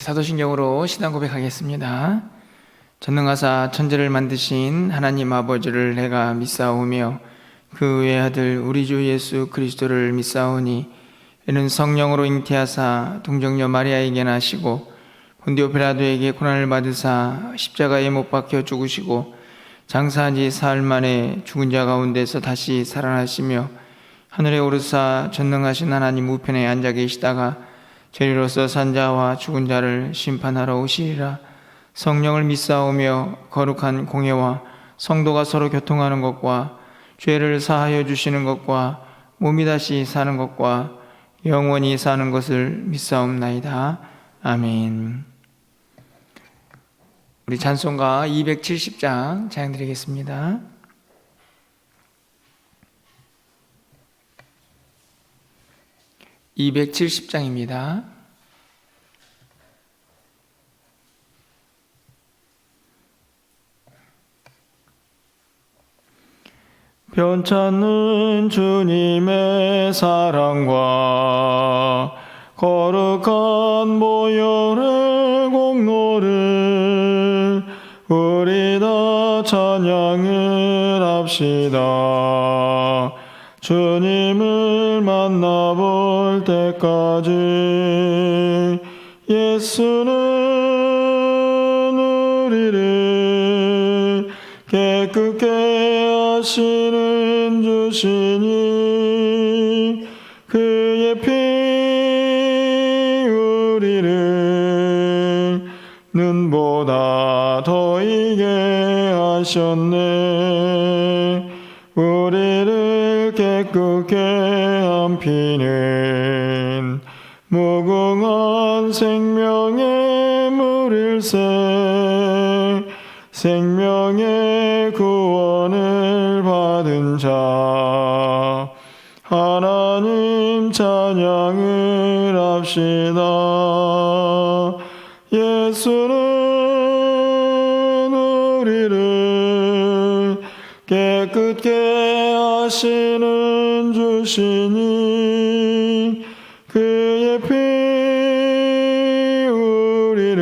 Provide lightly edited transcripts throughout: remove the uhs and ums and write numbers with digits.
사도신경으로 신앙 고백하겠습니다. 전능하사 천지를 만드신 하나님 아버지를 내가 믿사오며 그 외아들 우리 주 예수 그리스도를 믿사오니 이는 성령으로 잉태하사 동정녀 마리아에게 나시고 본디오 빌라도에게 고난을 받으사 십자가에 못 박혀 죽으시고 장사한 지 사흘 만에 죽은 자 가운데서 다시 살아나시며 하늘에 오르사 전능하신 하나님 우편에 앉아 계시다가 저리로서 산 자와 죽은 자를 심판하러 오시리라. 성령을 믿사오며 거룩한 공예와 성도가 서로 교통하는 것과 죄를 사하여 주시는 것과 몸이 다시 사는 것과 영원히 사는 것을 믿사옵나이다. 아멘. 우리 찬송가 270장 찬양드리겠습니다. (270장입니다) 변찮는 주님의 사랑과 거룩한 보혈의 공로를 우리 다 찬양을 합시다. 주님을 만나볼 때까지 예수는 우리를 깨끗게 하시는 주시니 그의 피 우리를 눈보다 더 이게 하셨네. 우리를 깨끗게 한 피는 무궁한 생명의 물일새 생명의 구원을 받은 자 하나님 찬양을 합시다. 예수는 우리를 깨끗게 하시는 주시니 그의 피 우리를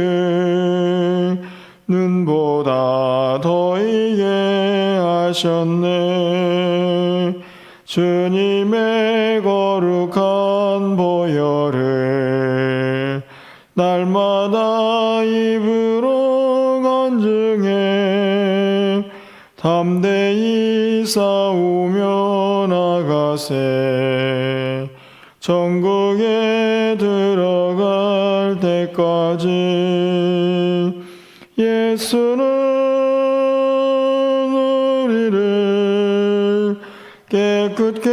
눈보다 더 이게 하셨네. 주님의 거룩한 보혈을 날마다 입으로 간증해 담대히 싸우며 나가세. 천국에 들어갈 때까지 예수는 우리를 깨끗게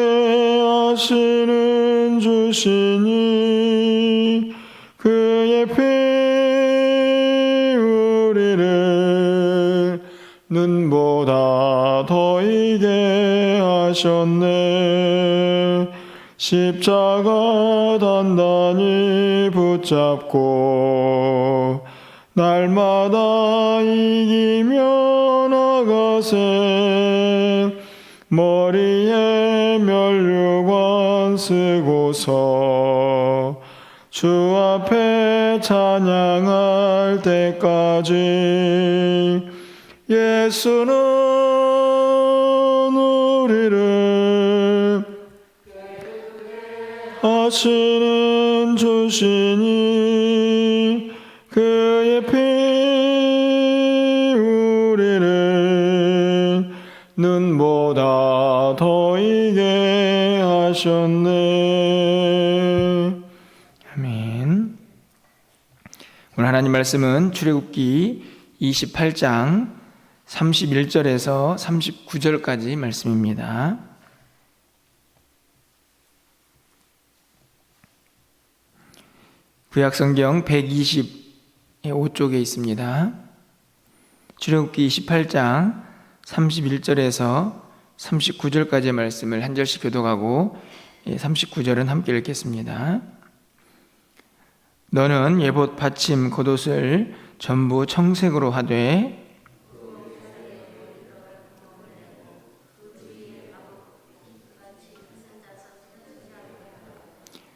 하시는 주시니 그의 피 우리를 눈보다 더 이게 하셨네. 십자가 단단히 붙잡고 날마다 이기며 나가세. 머리에 면류관 쓰고서 주 앞에 찬양할 때까지 예수는 우리를 하시는 주시니 그의 피 우리를 눈보다 더 이게 하셨네. 아멘. 오늘 하나님 말씀은 출애굽기 28장 31절에서 39절까지 말씀입니다. 구약성경 125쪽에 있습니다. 출애굽기 28장 31절에서 39절까지의 말씀을 한 절씩 교독하고 39절은 함께 읽겠습니다. 너는 예봇 받침 겉옷을 전부 청색으로 하되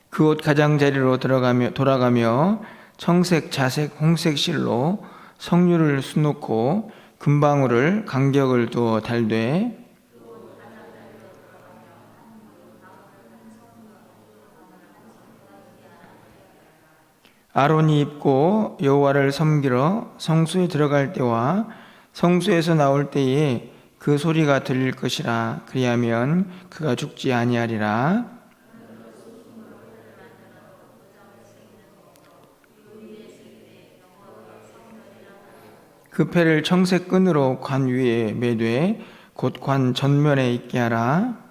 그 옷 가장자리로 돌아가며 청색, 자색, 홍색 실로 석류를 수놓고 금방울을 간격을 두어 달되 아론이 입고 여호와를 섬기러 성소에 들어갈 때와 성소에서 나올 때에 그 소리가 들릴 것이라. 그리하면 그가 죽지 아니하리라. 그 패를 청색 끈으로 관 위에 매되 곧 관 전면에 있게 하라.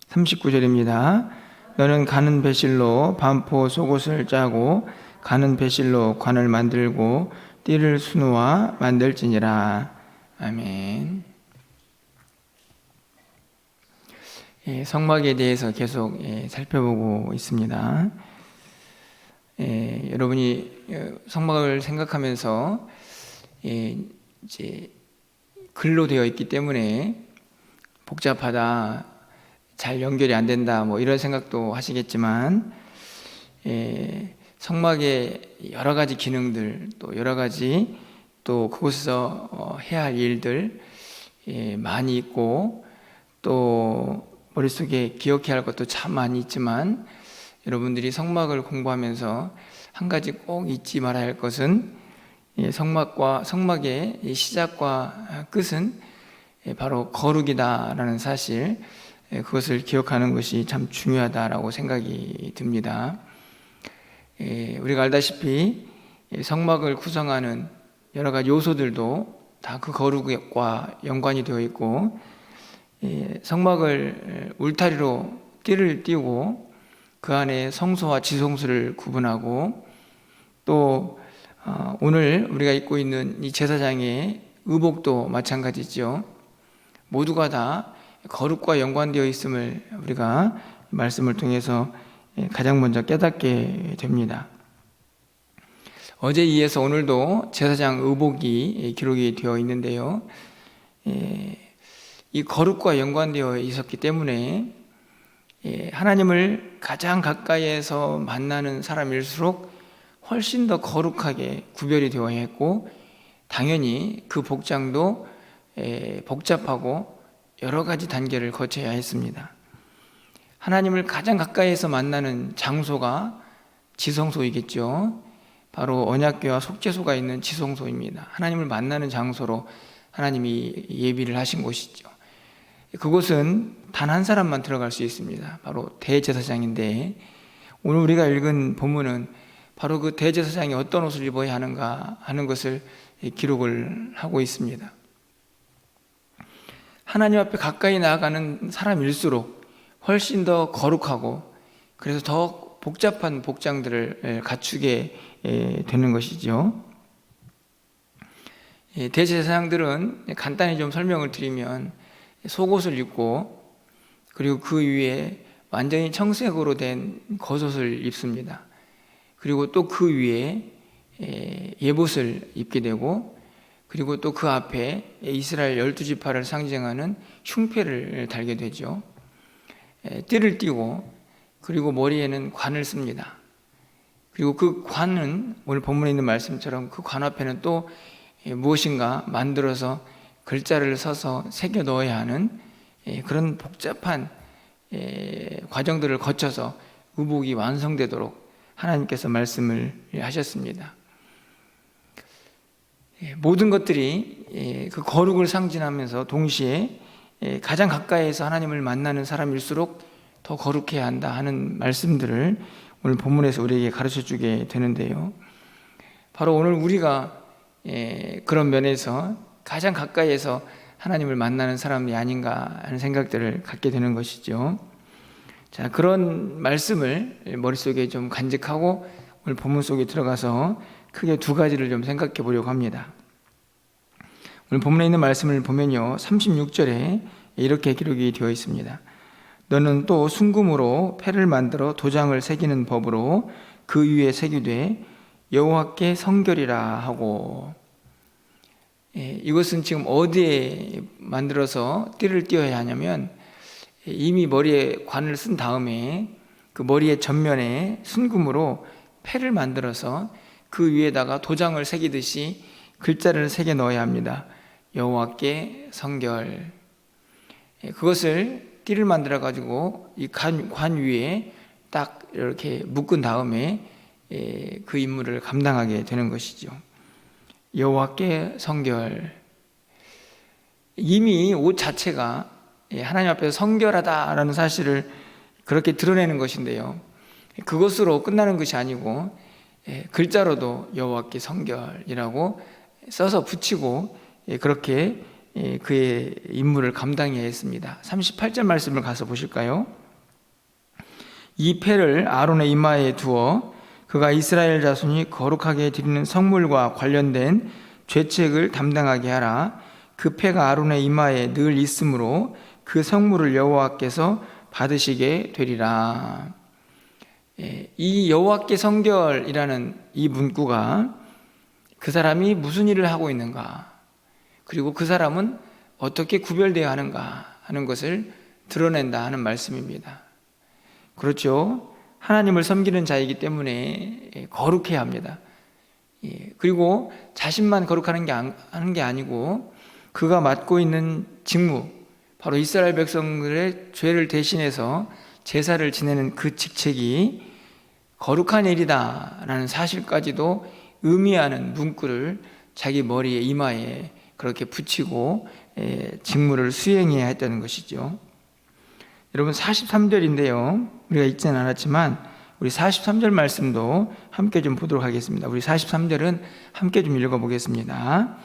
(39절입니다) 너는 가는 배실로 반포 속옷을 짜고 가는 배실로 관을 만들고 띠를 수놓아 만들지니라. 아멘. 성막에 대해서 계속 살펴보고 있습니다. 여러분이 성막을 생각하면서 이제 글로 되어 있기 때문에 복잡하다, 잘 연결이 안 된다, 뭐 이런 생각도 하시겠지만, 성막의 여러 가지 기능들, 또 여러 가지 또 그곳에서 해야 할 일들 많이 있고, 또 머릿속에 기억해야 할 것도 참 많이 있지만, 여러분들이 성막을 공부하면서 한 가지 꼭 잊지 말아야 할 것은 성막의 시작과 끝은 바로 거룩이다라는 사실, 그것을 기억하는 것이 참 중요하다라고 생각이 듭니다. 우리가 알다시피 성막을 구성하는 여러 가지 요소들도 다 그 거룩과 연관이 되어 있고, 성막을 울타리로 띠를 띄우고 그 안에 성소와 지성소를 구분하고, 또 오늘 우리가 입고 있는 이 제사장의 의복도 마찬가지죠. 모두가 다 거룩과 연관되어 있음을 우리가 말씀을 통해서 가장 먼저 깨닫게 됩니다. 어제 이어서 오늘도 제사장 의복이 기록이 되어 있는데요, 이 거룩과 연관되어 있었기 때문에 하나님을 가장 가까이에서 만나는 사람일수록 훨씬 더 거룩하게 구별이 되어야 했고, 당연히 그 복장도 복잡하고 여러 가지 단계를 거쳐야 했습니다. 하나님을 가장 가까이에서 만나는 장소가 지성소이겠죠. 바로 언약궤와 속죄소가 있는 지성소입니다. 하나님을 만나는 장소로 하나님이 예비를 하신 곳이죠. 그곳은 단 한 사람만 들어갈 수 있습니다. 바로 대제사장인데, 오늘 우리가 읽은 본문은 바로 그 대제사장이 어떤 옷을 입어야 하는가 하는 것을 기록을 하고 있습니다. 하나님 앞에 가까이 나아가는 사람일수록 훨씬 더 거룩하고, 그래서 더 복잡한 복장들을 갖추게 되는 것이죠. 대제사장들은 간단히 좀 설명을 드리면 속옷을 입고, 그리고 그 위에 완전히 청색으로 된 겉옷을 입습니다. 그리고 또 그 위에 예봇을 입게 되고, 그리고 또 그 앞에 이스라엘 12지파를 상징하는 흉패를 달게 되죠. 띠를 띠고, 그리고 머리에는 관을 씁니다. 그리고 그 관은 오늘 본문에 있는 말씀처럼 그 관 앞에는 또 무엇인가 만들어서 글자를 써서 새겨 넣어야 하는 그런 복잡한 과정들을 거쳐서 의복이 완성되도록 하나님께서 말씀을 하셨습니다. 모든 것들이 그 거룩을 상징하면서 동시에 가장 가까이에서 하나님을 만나는 사람일수록 더 거룩해야 한다 하는 말씀들을 오늘 본문에서 우리에게 가르쳐주게 되는데요, 바로 오늘 우리가 그런 면에서 가장 가까이에서 하나님을 만나는 사람이 아닌가 하는 생각들을 갖게 되는 것이죠. 자, 그런 말씀을 머릿속에 좀 간직하고 오늘 본문 속에 들어가서 크게 두 가지를 좀 생각해 보려고 합니다. 오늘 본문에 있는 말씀을 보면요, 36절에 이렇게 기록이 되어 있습니다. 너는 또 순금으로 패를 만들어 도장을 새기는 법으로 그 위에 새기되 여호와께 성결이라 하고, 이것은 지금 어디에 만들어서 띠를 띄어야 하냐면, 이미 머리에 관을 쓴 다음에 그 머리의 전면에 순금으로 패를 만들어서 그 위에다가 도장을 새기듯이 글자를 새겨 넣어야 합니다. 여호와께 성결. 그것을 띠를 만들어 가지고 이 관 위에 딱 이렇게 묶은 다음에 그 임무를 감당하게 되는 것이죠. 여호와께 성결. 이미 옷 자체가 하나님 앞에서 성결하다라는 사실을 그렇게 드러내는 것인데요, 그것으로 끝나는 것이 아니고 글자로도 여호와께 성결이라고 써서 붙이고 그렇게 그의 임무를 감당해야 했습니다. 38절 말씀을 가서 보실까요? 이 패를 아론의 이마에 두어 그가 이스라엘 자손이 거룩하게 드리는 성물과 관련된 죄책을 담당하게 하라. 그 패가 아론의 이마에 늘 있으므로 그 성물을 여호와께서 받으시게 되리라. 이 여호와께 성결이라는 이 문구가 그 사람이 무슨 일을 하고 있는가, 그리고 그 사람은 어떻게 구별되어야 하는가 하는 것을 드러낸다 하는 말씀입니다. 그렇죠. 하나님을 섬기는 자이기 때문에 거룩해야 합니다. 그리고 자신만 거룩하는 게 아니고 그가 맡고 있는 직무, 바로 이스라엘 백성들의 죄를 대신해서 제사를 지내는 그 직책이 거룩한 일이다라는 사실까지도 의미하는 문구를 자기 머리에, 이마에 그렇게 붙이고 직무를 수행해야 했다는 것이죠. 여러분, 43절인데요 우리가 읽지는 않았지만 우리 43절 말씀도 함께 좀 보도록 하겠습니다. 우리 43절은 함께 좀 읽어보겠습니다.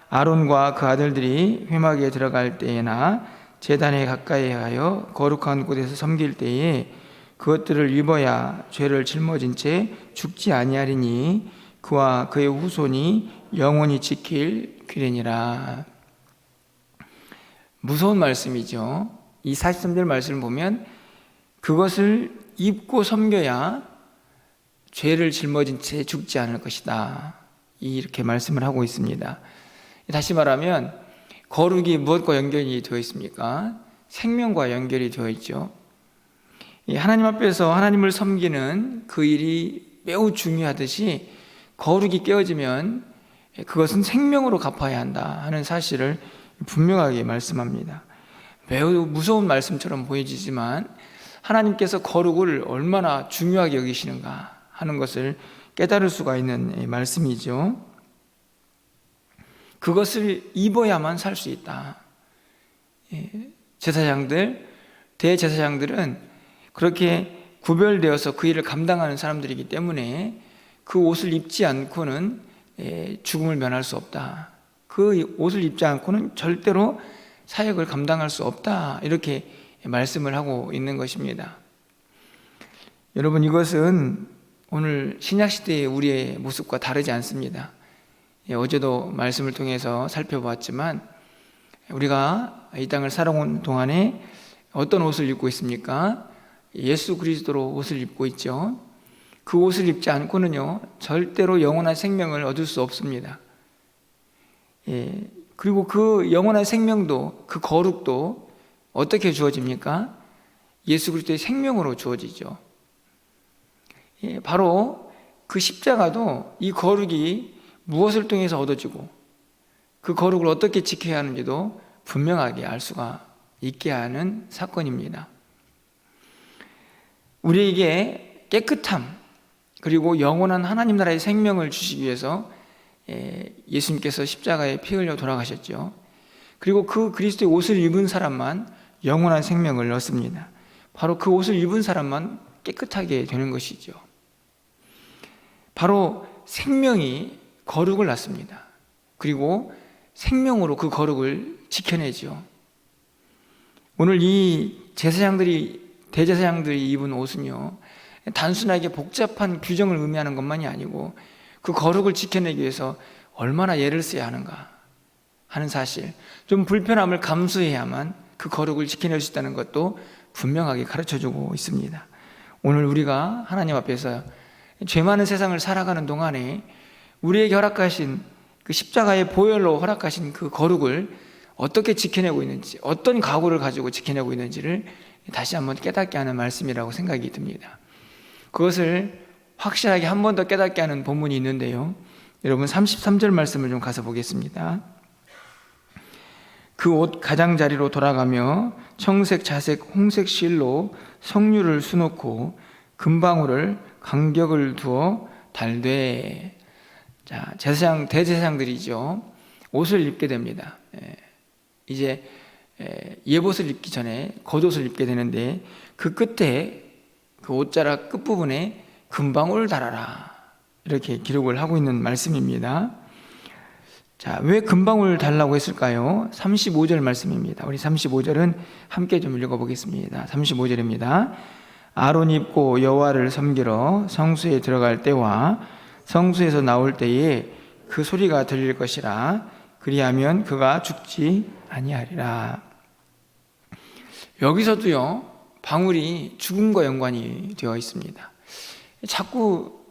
아론과 그 아들들이 회막에 들어갈 때에나 제단에 가까이 하여 거룩한 곳에서 섬길 때에 그것들을 입어야 죄를 짊어진 채 죽지 아니하리니 그와 그의 후손이 영원히 지킬 규례니라. 무서운 말씀이죠. 이 43절 말씀을 보면 그것을 입고 섬겨야 죄를 짊어진 채 죽지 않을 것이다, 이렇게 말씀을 하고 있습니다. 다시 말하면 거룩이 무엇과 연결이 되어 있습니까? 생명과 연결이 되어 있죠. 하나님 앞에서 하나님을 섬기는 그 일이 매우 중요하듯이 거룩이 깨어지면 그것은 생명으로 갚아야 한다 하는 사실을 분명하게 말씀합니다. 매우 무서운 말씀처럼 보여지지만 하나님께서 거룩을 얼마나 중요하게 여기시는가 하는 것을 깨달을 수가 있는 말씀이죠. 그것을 입어야만 살 수 있다. 제사장들, 대제사장들은 그렇게 구별되어서 그 일을 감당하는 사람들이기 때문에 그 옷을 입지 않고는 죽음을 면할 수 없다. 그 옷을 입지 않고는 절대로 사역을 감당할 수 없다, 이렇게 말씀을 하고 있는 것입니다. 여러분, 이것은 오늘 신약시대의 우리의 모습과 다르지 않습니다. 어제도 말씀을 통해서 살펴보았지만 우리가 이 땅을 살아온 동안에 어떤 옷을 입고 있습니까? 예수 그리스도로 옷을 입고 있죠. 그 옷을 입지 않고는요 절대로 영원한 생명을 얻을 수 없습니다. 그리고 그 영원한 생명도, 그 거룩도 어떻게 주어집니까? 예수 그리스도의 생명으로 주어지죠. 바로 그 십자가도 이 거룩이 무엇을 통해서 얻어지고 그 거룩을 어떻게 지켜야 하는지도 분명하게 알 수가 있게 하는 사건입니다. 우리에게 깨끗함, 그리고 영원한 하나님 나라의 생명을 주시기 위해서 예수님께서 십자가에 피 흘려 돌아가셨죠. 그리고 그 그리스도의 옷을 입은 사람만 영원한 생명을 얻습니다. 바로 그 옷을 입은 사람만 깨끗하게 되는 것이죠. 바로 생명이 거룩을 낳습니다. 그리고 생명으로 그 거룩을 지켜내죠. 오늘 이 대제사장들이 입은 옷은요 단순하게 복잡한 규정을 의미하는 것만이 아니고 그 거룩을 지켜내기 위해서 얼마나 애를 써야 하는가 하는 사실, 좀 불편함을 감수해야만 그 거룩을 지켜낼 수 있다는 것도 분명하게 가르쳐주고 있습니다. 오늘 우리가 하나님 앞에서 죄 많은 세상을 살아가는 동안에 우리에게 허락하신 그 십자가의 보혈로 허락하신 그 거룩을 어떻게 지켜내고 있는지, 어떤 각오를 가지고 지켜내고 있는지를 다시 한번 깨닫게 하는 말씀이라고 생각이 듭니다. 그것을 확실하게 한 번 더 깨닫게 하는 본문이 있는데요, 여러분 33절 말씀을 좀 가서 보겠습니다. 그 옷 가장자리로 돌아가며 청색, 자색, 홍색 실로 성류를 수놓고 금방울을 간격을 두어 달되. 자, 제사장, 대제사장들이죠, 옷을 입게 됩니다. 이제 예봇을 입기 전에 겉옷을 입게 되는데, 그 끝에 그 옷자락 끝부분에 금방울 달아라, 이렇게 기록을 하고 있는 말씀입니다. 자, 왜 금방울 달라고 했을까요? 35절 말씀입니다. 우리 35절은 함께 좀 읽어보겠습니다. 35절입니다. 아론이 입고 여호와를 섬기러 성수에 들어갈 때와 성수에서 나올 때에 그 소리가 들릴 것이라. 그리하면 그가 죽지 아니하리라. 여기서도요, 방울이 죽음과 연관이 되어 있습니다. 자꾸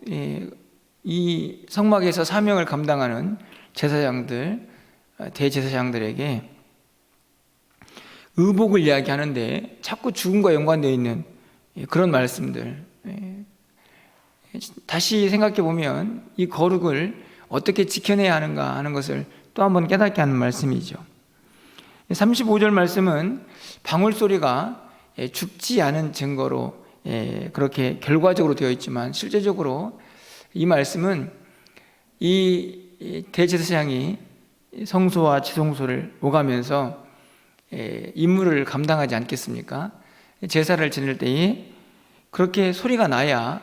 이 성막에서 사명을 감당하는 제사장들, 대제사장들에게 의복을 이야기하는데 자꾸 죽음과 연관되어 있는 그런 말씀들, 다시 생각해 보면 이 거룩을 어떻게 지켜내야 하는가 하는 것을 또 한번 깨닫게 하는 말씀이죠. 35절 말씀은 방울 소리가 죽지 않은 증거로 그렇게 결과적으로 되어 있지만, 실제적으로 이 말씀은 이 대제사장이 성소와 지성소를 오가면서 임무를 감당하지 않겠습니까? 제사를 지낼 때에 그렇게 소리가 나야,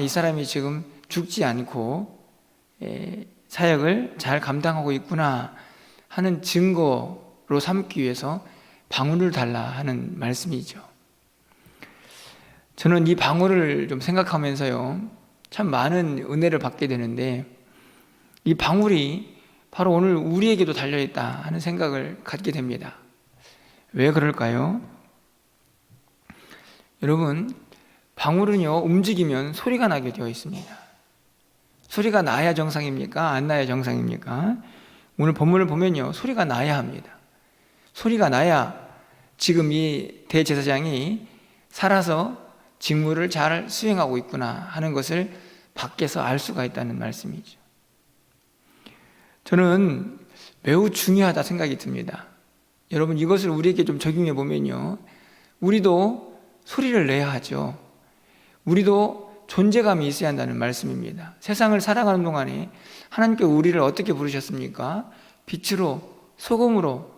이 사람이 지금 죽지 않고 사역을 잘 감당하고 있구나 하는 증거로 삼기 위해서 방울을 달라 하는 말씀이죠. 저는 이 방울을 좀 생각하면서요, 참 많은 은혜를 받게 되는데, 이 방울이 바로 오늘 우리에게도 달려있다 하는 생각을 갖게 됩니다. 왜 그럴까요? 여러분, 방울은요, 움직이면 소리가 나게 되어 있습니다. 소리가 나야 정상입니까? 안 나야 정상입니까? 오늘 본문을 보면요, 소리가 나야 합니다. 소리가 나야 지금 이 대제사장이 살아서 직무를 잘 수행하고 있구나 하는 것을 밖에서 알 수가 있다는 말씀이죠. 저는 매우 중요하다 생각이 듭니다. 여러분, 이것을 우리에게 좀 적용해 보면요, 우리도 소리를 내야 하죠. 우리도 존재감이 있어야 한다는 말씀입니다. 세상을 살아가는 동안에 하나님께서 우리를 어떻게 부르셨습니까? 빛으로, 소금으로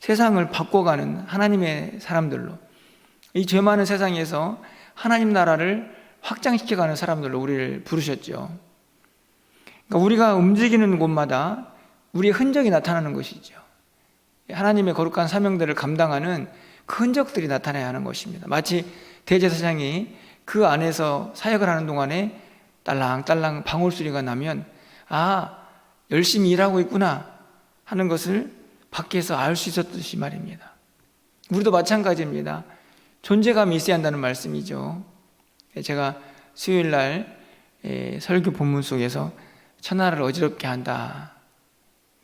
세상을 바꿔가는 하나님의 사람들로, 이 죄 많은 세상에서 하나님 나라를 확장시켜가는 사람들로 우리를 부르셨죠. 그러니까 우리가 움직이는 곳마다 우리의 흔적이 나타나는 것이죠. 하나님의 거룩한 사명들을 감당하는 그 흔적들이 나타나야 하는 것입니다. 마치 대제사장이 그 안에서 사역을 하는 동안에 딸랑딸랑 방울 소리가 나면, 열심히 일하고 있구나 하는 것을 밖에서 알 수 있었듯이 말입니다. 우리도 마찬가지입니다. 존재감이 있어야 한다는 말씀이죠. 제가 수요일날 설교 본문 속에서 천하를 어지럽게 한다,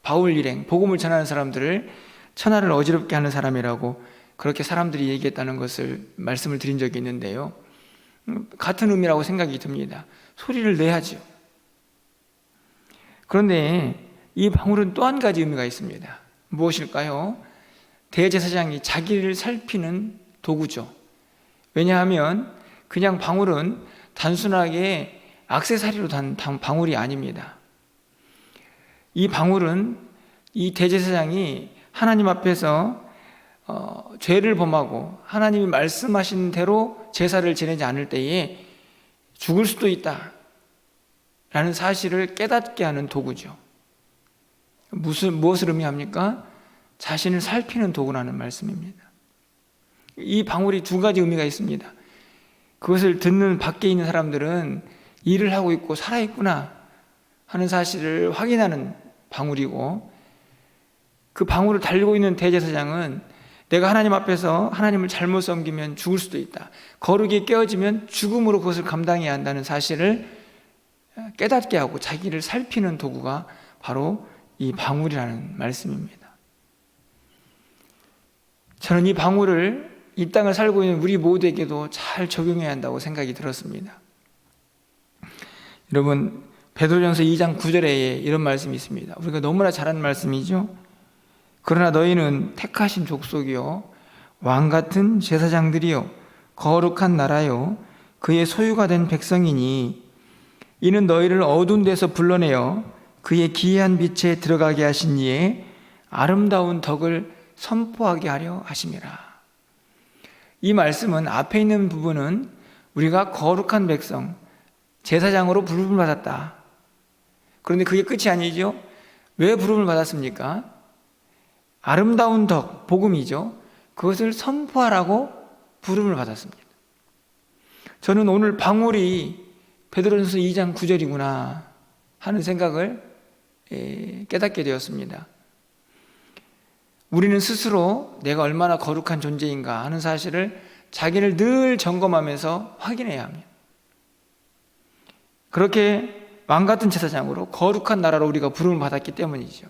바울 일행, 복음을 전하는 사람들을 천하를 어지럽게 하는 사람이라고 그렇게 사람들이 얘기했다는 것을 말씀을 드린 적이 있는데요, 같은 의미라고 생각이 듭니다. 소리를 내야죠. 그런데 이 방울은 또 한 가지 의미가 있습니다. 무엇일까요? 대제사장이 자기를 살피는 도구죠. 왜냐하면 그냥 방울은 단순하게 액세서리로 단 방울이 아닙니다. 이 방울은 이 대제사장이 하나님 앞에서 죄를 범하고 하나님이 말씀하신 대로 제사를 지내지 않을 때에 죽을 수도 있다 라는 사실을 깨닫게 하는 도구죠. 무엇을 의미합니까? 자신을 살피는 도구라는 말씀입니다. 이 방울이 두 가지 의미가 있습니다. 그것을 듣는 밖에 있는 사람들은 일을 하고 있고 살아있구나 하는 사실을 확인하는 방울이고, 그 방울을 달고 있는 대제사장은 내가 하나님 앞에서 하나님을 잘못 섬기면 죽을 수도 있다. 거룩이 깨어지면 죽음으로 그것을 감당해야 한다는 사실을 깨닫게 하고 자기를 살피는 도구가 바로 이 방울이라는 말씀입니다. 저는 이 방울을 이 땅을 살고 있는 우리 모두에게도 잘 적용해야 한다고 생각이 들었습니다. 여러분, 베드로전서 2장 9절에 이런 말씀이 있습니다. 우리가 너무나 잘 아는 말씀이죠. 그러나 너희는 택하신 족속이요 왕같은 제사장들이요 거룩한 나라요 그의 소유가 된 백성이니 이는 너희를 어두운 데서 불러내어 그의 기이한 빛에 들어가게 하신 이의 아름다운 덕을 선포하게 하려 하심이라. 이 말씀은 앞에 있는 부분은 우리가 거룩한 백성, 제사장으로 부름을 받았다. 그런데 그게 끝이 아니죠. 왜 부름을 받았습니까? 아름다운 덕, 복음이죠. 그것을 선포하라고 부름을 받았습니다. 저는 오늘 방울이 베드로전서 2장 9절이구나 하는 생각을 깨닫게 되었습니다. 우리는 스스로 내가 얼마나 거룩한 존재인가 하는 사실을 자기를 늘 점검하면서 확인해야 합니다. 그렇게 왕같은 제사장으로 거룩한 나라로 우리가 부름을 받았기 때문이죠.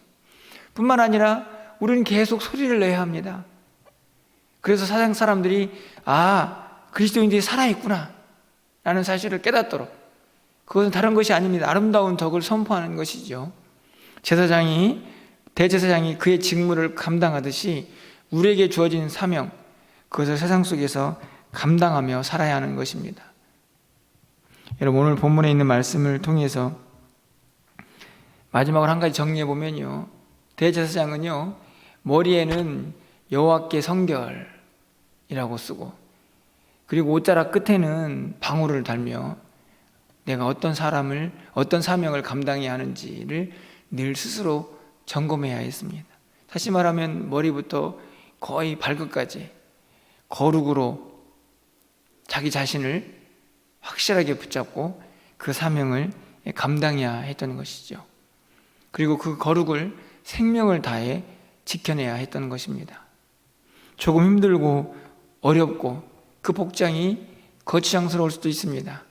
뿐만 아니라 우리는 계속 소리를 내야 합니다. 그래서 세상 사람들이 그리스도인들이 살아있구나 라는 사실을 깨닫도록, 그것은 다른 것이 아닙니다. 아름다운 덕을 선포하는 것이죠. 대제사장이 그의 직무를 감당하듯이 우리에게 주어진 사명, 그것을 세상 속에서 감당하며 살아야 하는 것입니다. 여러분, 오늘 본문에 있는 말씀을 통해서 마지막으로 한 가지 정리해 보면요, 대제사장은요 머리에는 여호와께 성결이라고 쓰고, 그리고 옷자락 끝에는 방울을 달며 내가 어떤 사명을 감당해야 하는지를 늘 스스로 점검해야 했습니다. 다시 말하면 머리부터 거의 발끝까지 거룩으로 자기 자신을 확실하게 붙잡고 그 사명을 감당해야 했던 것이죠. 그리고 그 거룩을 생명을 다해 지켜내야 했던 것입니다. 조금 힘들고 어렵고 그 복장이 거추장스러울 수도 있습니다.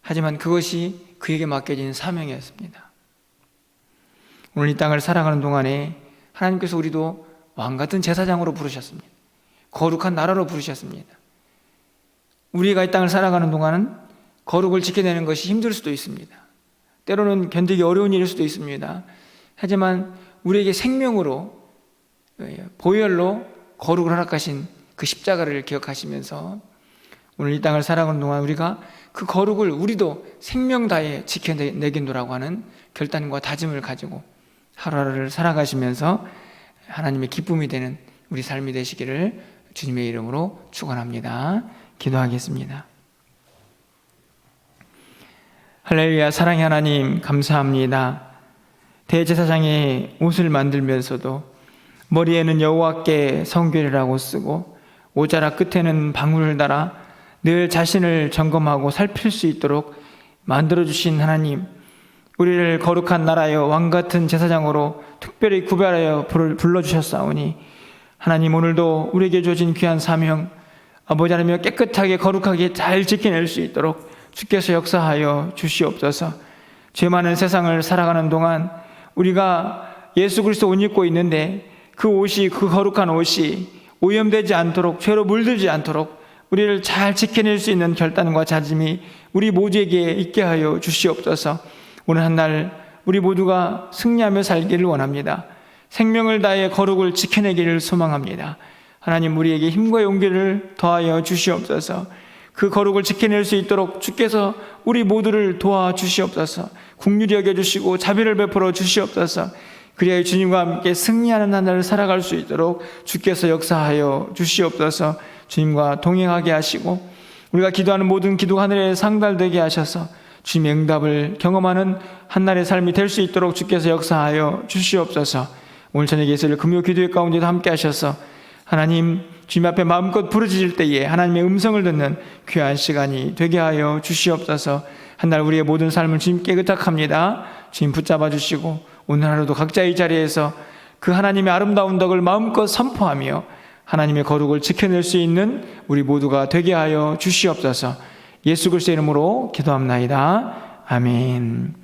하지만 그것이 그에게 맡겨진 사명이었습니다. 오늘 이 땅을 살아가는 동안에 하나님께서 우리도 왕같은 제사장으로 부르셨습니다. 거룩한 나라로 부르셨습니다. 우리가 이 땅을 살아가는 동안은 거룩을 지켜내는 것이 힘들 수도 있습니다. 때로는 견디기 어려운 일일 수도 있습니다. 하지만 우리에게 생명으로, 보혈로 거룩을 허락하신 그 십자가를 기억하시면서 오늘 이 땅을 살아가는 동안 우리가 그 거룩을 우리도 생명 다해 지켜내겠노라고 하는 결단과 다짐을 가지고 하루하루를 살아가시면서 하나님의 기쁨이 되는 우리 삶이 되시기를 주님의 이름으로 축원합니다. 기도하겠습니다. 할렐루야. 사랑의 하나님, 감사합니다. 대제사장의 옷을 만들면서도 머리에는 여호와께 성결이라고 쓰고 옷자락 끝에는 방울을 달아 늘 자신을 점검하고 살필 수 있도록 만들어주신 하나님, 우리를 거룩한 나라여 왕같은 제사장으로 특별히 구별하여 불러주셨사오니 하나님, 오늘도 우리에게 주어진 귀한 사명, 아버지 하나님 깨끗하게 거룩하게 잘 지켜낼 수 있도록 주께서 역사하여 주시옵소서. 죄 많은 세상을 살아가는 동안 우리가 예수 그리스도 옷 입고 있는데 그 옷이, 그 거룩한 옷이 오염되지 않도록, 죄로 물들지 않도록 우리를 잘 지켜낼 수 있는 결단과 다짐이 우리 모두에게 있게 하여 주시옵소서. 오늘 한날 우리 모두가 승리하며 살기를 원합니다. 생명을 다해 거룩을 지켜내기를 소망합니다. 하나님, 우리에게 힘과 용기를 더하여 주시옵소서. 그 거룩을 지켜낼 수 있도록 주께서 우리 모두를 도와주시옵소서. 긍휼히 여겨주시고 자비를 베풀어 주시옵소서. 그리하여 주님과 함께 승리하는 한 날을 살아갈 수 있도록 주께서 역사하여 주시옵소서. 주님과 동행하게 하시고 우리가 기도하는 모든 기도가 하늘에 상달되게 하셔서 주님의 응답을 경험하는 한날의 삶이 될 수 있도록 주께서 역사하여 주시옵소서. 오늘 저녁 예수를 금요 기도회 가운데도 함께 하셔서 하나님, 주님 앞에 마음껏 부르짖을 때에 하나님의 음성을 듣는 귀한 시간이 되게 하여 주시옵소서. 한날 우리의 모든 삶을 주님께 의탁합니다. 주님 붙잡아 주시고 오늘 하루도 각자의 자리에서 그 하나님의 아름다운 덕을 마음껏 선포하며 하나님의 거룩을 지켜낼 수 있는 우리 모두가 되게 하여 주시옵소서. 예수 그리스도의 이름으로 기도합나이다. 아멘.